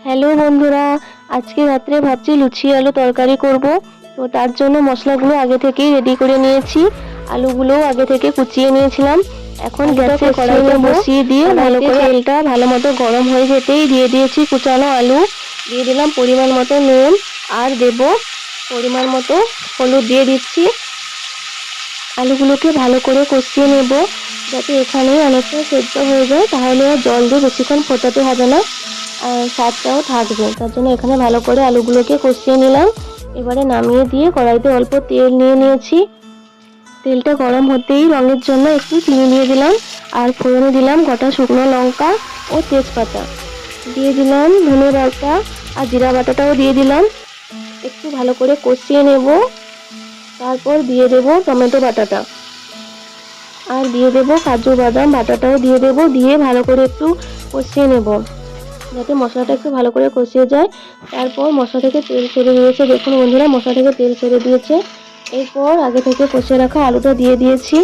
Hello বন্ধুরা, আজকে রাত্রে ভাবছি লুচি আলু তরকারি করব। তো তার জন্য মশলাগুলো আগে থেকেই রেডি করে নিয়েছি। আলুগুলোও আগে থেকে কুচিয়ে নিয়েছিলাম। এখন গ্যাসে কড়াইতে বসিয়ে দিয়ে ভালো করে তেলটা ভালো মতো গরম হয়ে যেতেই দিয়ে দিয়েছি কুচানো আলু, দিয়ে দিলাম পরিমাণ মতো নুন, আর দেব পরিমাণ মতো হলুদ দিয়ে দিচ্ছি। আলুগুলোকে ভালো করে কষিয়ে নেব, যাতে এখানে অনেকটা সেদ্ধ হয়ে যায়, তাহলে আর জল দিয়ে বেশিক্ষণ ফোটাতে হবে না, আর স্বাদটাও থাকবে। তার জন্য এখানে ভালো করে আলুগুলোকে কষিয়ে নিলাম। এবারে নামিয়ে দিয়ে কড়াইতে অল্প তেল নিয়ে নিয়েছি। তেলটা গরম হতেই রঙের জন্য একটু চিনি দিয়ে দিলাম, আর ফোড়নে দিলাম গোটা শুকনো লঙ্কা ও তেজপাতা, দিয়ে দিলাম ধনে বাটা আর জিরা বাটাটাও দিয়ে দিলাম। একটু ভালো করে কষিয়ে নেব। তারপর দিয়ে দেব টমেটো বাটাটা, আর দিয়ে দেব কাজু বাদাম বাটাটাও দিয়ে দেব, দিয়ে ভালো করে একটু কষিয়ে নেব, যাতে মশলাটা একটু ভালো করে কষিয়ে যায়। তারপর মশলা থেকে তেল ছেড়ে দিয়েছে, দেখুন বন্ধুরা মশলা থেকে তেল ছেড়ে দিয়েছে। এরপর আগে থেকে কষে রাখা আলুটা দিয়ে দিয়েছি।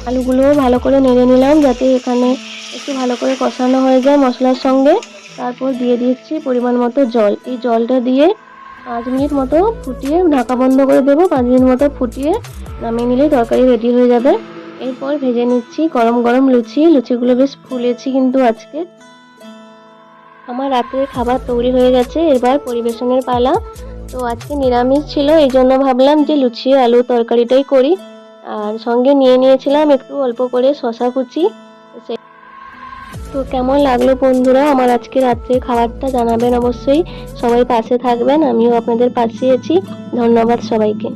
আলুগুলোও ভালো করে নেড়ে নিলাম, যাতে এখানে একটু ভালো করে কষানো হয়ে যায় মশলার সঙ্গে। তারপর দিয়ে দিচ্ছি পরিমাণ মতো জল। এই জলটা দিয়ে 5 মিনিট মতো ফুটিয়ে ঢাকা বন্ধ করে দেবো। 5 মিনিট মতো ফুটিয়ে নামিয়ে নিলেই তরকারি রেডি হয়ে যাবে। এরপর ভেজে নিচ্ছি গরম গরম লুচি। লুচিগুলো বেশ ফুলেছি কিন্তু আজকে। আমার রাতের খাবার তৈরি হয়ে গেছে, এবার পরিবেশনের পালা। তো আজকে নিরামিষ ছিল, এই জন্য ভাবলাম যে লুচি আলু তরকারিটাই করি। আর সঙ্গে নিয়ে নিয়েছিলাম একটু অল্প করে শশা কুচি। তো কেমন লাগলো বন্ধুরা আমার আজকে রাত্রের খাবারটা জানাবেন অবশ্যই। সবাই পাশে থাকবেন, আমিও আপনাদের পাশে আছি। ধন্যবাদ সবাইকে।